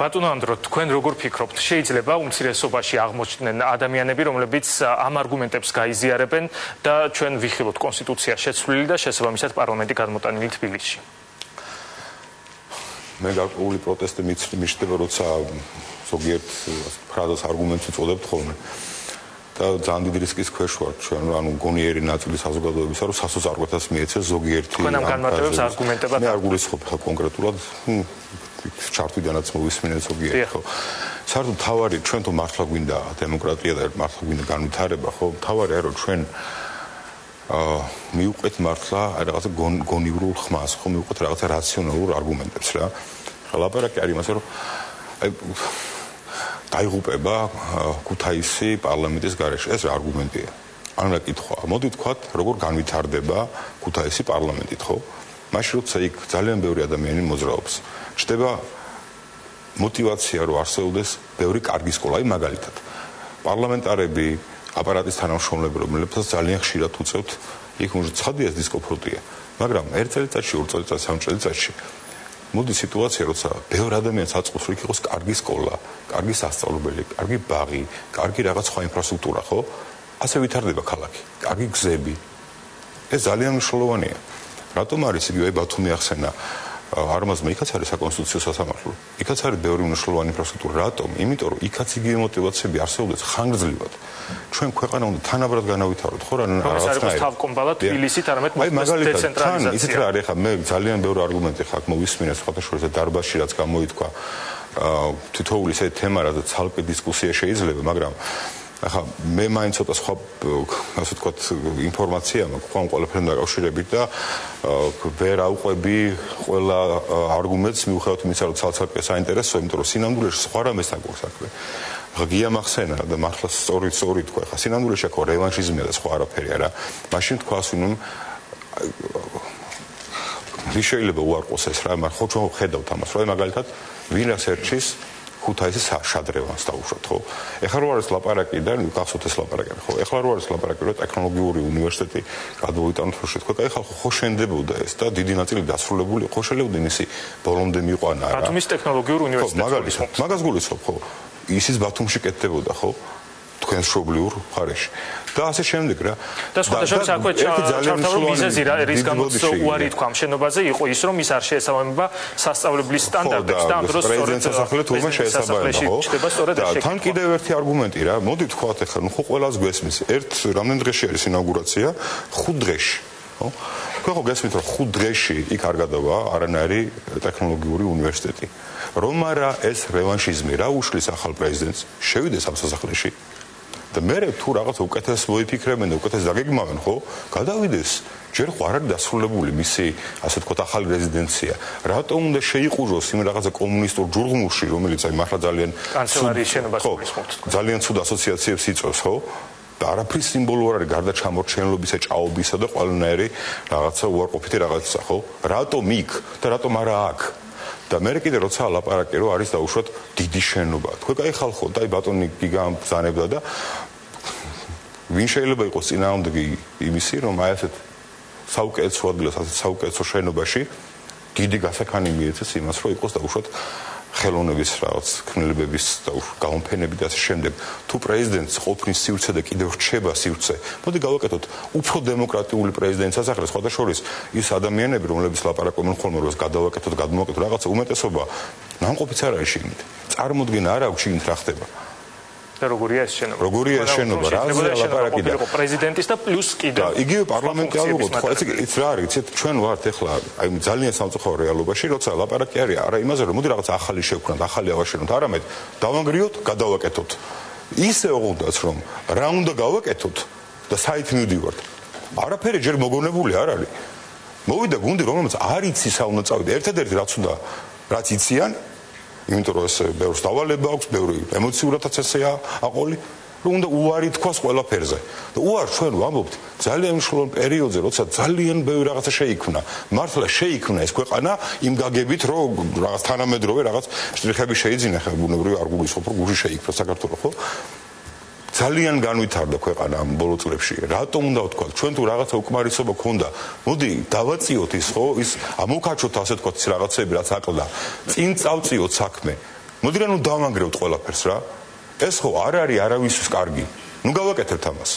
ბატონო ანდრო, თქვენ როგორ ფიქრობთ, შეიძლება უმცირესობაში აღმოჩნდნენ ადამიანები, რომლებიც ამ არგუმენტებს გაიზიარებენ და ჩვენ ვიხილოთ კონსტიტუცია შეცვლილი და შესაბამისად პარლამენტი გადმოტანილი თბილისში? მე გარკვეული პროტესტი მიჩნდება, როცა ზოგიერთ ფრაზას არგუმენტს უწოდებთ ხოლმე. და ძალიან დიდი რისკის ქვეშ ვართ ჩვენ, ანუ გონიერი ნაწილი საზოგადოებისა, რომ სასოწარკვეთას მიეცეს ზოგიერთი თქვენ ამ განმარტებებს არგუმენტებად მე არ გულისხმობ ხა კონკრეტულად ჩართვიდანაც მოვისმინეთ ზოგიერთი, ხო. საერთოდ თავარი ჩვენ თუ მართლა გვინდა დემოკრატია და მართლა გვინდა განვითარება, ხო, თავარი არის რომ ჩვენ მივუყვეთ მართლა რაღაცა გონივრულ ხმას, ხო, მივუყვეთ რაღაცა რაციონალურ არგუმენტებს რა. ხა ლაპარაკი არის იმაზე, რომ აი დაიღუპება ქუთაისი პარლამენტის გარეშე. ეს რა არგუმენტია? ან რა კითხვაა? მოდი ვთქვათ, როგორ განვითარდება ქუთაისი პარლამენტით, ხო? მაშინ როცა იქ ძალიან ბევრი ადამიანი მოძრაობს, ჩდება мотивация, რომ არსებობდეს ბევრი კარგი სკოლა, აი მაგალითად. პარლამენტარები, აპარატის თანამშრომლები, რომლებსაც ძალიან ხშირად უწევთ, იქ უნდა ცხადიას დისკომფორტია, მაგრამ ერთ წელიწადში, ორ წელიწადში, სამ წელიწადში მოდი სიტუაცია, როცა ბევრ ადამიანს აწყობს, რომ იქ იყოს კარგი სკოლა, კარგი სასწავლებელი, კარგი ბაღი, კარგი რაღაც სხვა ინფრასტრუქტურა, ხო? ასე ვითარდება ქალაქი, კარგი გზები. ეს ძალიან მნიშვნელოვანია. რატომ არის იგივე ბათუმი ახსენა არმაზმა, იქაც არის საკონსტიტუციო სასამართლო. იქაც არის ბევრი მნიშვნელოვანი ინფრასტრუქტურა. რატომ? იმიტომ რომ იქაც იგივე мотиваციები არსებობდეს ხანგრძლივად. ჩვენ ქვეყანა უნდა თანაბრად განავითაროთ, ხო რა? რაღაც არ იყოს თავკომბალად თბილისით, არამედ დეცენტრალიზაცია. ისეთ რა არის ხა მე ძალიან ბევრი არგუმენტი ხა მოვისმინე სხვადასხვა დარბაზში რაც გამოითქვა თითოეული ეს თემა რაც ცალკე დისკუსია შეიძლება, მაგრამ ახლა მე მაინც ცოტა სხვა ასე ვთქვათ ინფორმაცია მაქვს ამ ყველაფერთან დაკავშირებით და ვერ ავყვები ყველა არგუმენტს მიუხედავად იმისა, რომ ცალ-ცალკე საინტერესოა, იმიტომ რომ სინამდვილეში სხვა რამესთან გვაქვს საქმე. ახლა გია მახსენა და მართლა სწორი თქვა, ახლა სინამდვილეში აქ რევანშიზმია და სხვა არაფერი არა. მაშინ თქვას ვინმე შეიძლება უარყოს ეს რა, მაგრამ ხო ჩვენ ხედავთ ამას, რომ მაგალითად ვინას ერჩის ქუთაისის შადრევანს დაუშვათ, ხო? ეხლა რო არის ლაპარაკი და გახსოვთ ეს ლაპარაკი, ხო? ეხლა რო არის ლაპარაკი, რომ ტექნოლოგიური უნივერსიტეტი გადმოვიტანოთ რო შეთქვა, ეხლა ხო შენდებოდა ეს და დიდი ნაწილი დასრულებული, ხო შეიძლება იმისი ბოლომდე მიყვანა რა. ბათუმის ტექნოლოგიური უნივერსიტეტი. მაგას გულისხმობ, ხო? ისიც ბათუმში კეთდებოდა, ხო? თქვენ შობლიურ მხარეში. და ასე შემდეგ რა. და სხვადასხვა საქმე ჩავთავრობ მიზეზი რის გამოც უარი თქვა ამ შენობაზე იყო ის, რომ ის არ შეესაბამება სასწავლებლის სტანდარტებს და ამ დროს პრეზიდენტის სასახლე თურმე შეესაბამება, ხო? და თან კიდევ ერთი არგუმენტი რა. მოდი ვთქვათ ახლა, ნუ ხო ყველას გვესმის. რამდენ დღეში არის ინაუგურაცია? 5 დღეში, ხო? თქვენ ხო გესმით, რომ 5 დღეში იქ არ გადავა არანაირი ტექნოლოგიური უნივერსიტეტი. რომ არა ეს რევანშიზმი რა უშლის ახალ პრეზიდენტს, შევიდეს ამ სასახლეში. და მე თუ რაღაც უკეთეს მოიფიქრებენ და უკეთეს დაგეგმავენ, ხო? გადავიდეს. ჯერ ხო არ არის დასრულებული მისი, ასე ვთქვათ, ახალი რეზიდენცია. რატომ უნდა შეიყუროს იმ რაღაცა კომუნისტურ ჯურღმულში, რომელიც აი მართლა ძალიან კანცელარიის შენობას გულისხმობთ. ძალიან ცუდ ასოციაციებს იწვევს, ხო? და არაფრის სიმბოლო არ არის გარდა ჩამორჩენლობისა, ჭაობისა და ყველანაირი რაღაცა უარყოფითი რაღაცა, ხო? რატომ იქ და რატომ არა აქ? და მე კიდე როცა ლაპარაკი რომ არის დაუშვათ დიდი შენობა. თქვენ კაი ხალხო და აი ბატონი გიგამბზანებდა და ვინ შეიძლება იყოს წინააღმდეგი იმისი, რომ აი ასეთ საუკეთესო ადგილას, ასეთ საუკეთესო შენობაში დიდი გასაქანი მიეცეს იმას, რომ იყოს დაუშვათ ხელოვნების რაღაც ქმნილებების გამოფენები და ასე შემდეგ. თუ პრეზიდენტს ყოფნის სივრცე და კიდევ რჩება სივრცე, მოდი გავაკეთოთ უფრო დემოკრატიული პრეზიდენტის სასახლე, სხვადასხვა ის ადამიანები, რომლებიც ლაპარაკობენ ხოლმე, რომ გადავაკეთოთ, გადმოვაკეთოთ რაღაცა უმეტესობა, ნამყოფიც არ არის შიგნით. წარმოდგენა არ აქვს შიგნით რა ხდება. და როგორია ეს შენობა? როგორია ეს შენობა? რაზეა ლაპარაკი და პრეზიდენტის და პლუს კიდევ იგივე პარლამენტი არ უყოთ, ხო, ეს რა არის, ჩვენ ვართ ახლა აი ძალიან სამწუხარო რეალობაში, როცა ლაპარაკი არის არა იმაზე, რომ მოდი რაღაც ახალი შევქნათ, ახალი ავაშენოთ, არამედ დავანგრიოთ, გადავაკეთოთ. ისე უღუნდაც რომ რა უნდა გავაკეთოთ და საით მივდივართ. არაფერი ჯერ მოგონებული არ არის. მოვიდა გუნდი, რომელმაც არ იცი სა უნდა წავიდა. ერთადერთი რაც უნდა, რაც იციან იმიტომ რომ ეს ბევრს დავალება აქვს, ბევრი ემოციურადაც ესეა აყოლი, რომ უნდა უარი თქვას ყველაფერზე. და უარ ჩვენ ვამბობთ ძალიან მნიშვნელოვან პერიოდზე, როცა ძალიან ბევრი რაღაცა შეიქმნა. მართლა შეიქმნა ეს ქვეყანა იმ გაგებით, რომ რაღაც თანამედროვე რაღაც შტრიხები შეიძინა, ხა ბუნებრივი არ გულისხმობ, რომ გუში შეიქმნა საქართველოს, ხო? ძალიან განვითარდა ქვეყანა ამ ბოლო წლებში. რატომ უნდა ვთქვა, ჩვენ თუ რაღაცა უკმარისობა ქონდა, მოდი დავაწიოთ ის, ხო, ის ამოვკაჩოთ ასე ვთქვათ, რაღაცები რაც აკლდა. წინ წავწიოთ საქმე. მოდი რა ნუ დავანგრევთ ყველაფერს რა. ეს ხო არ არის არავისთვის კარგი. ნუ გავაკეთებთ ამას.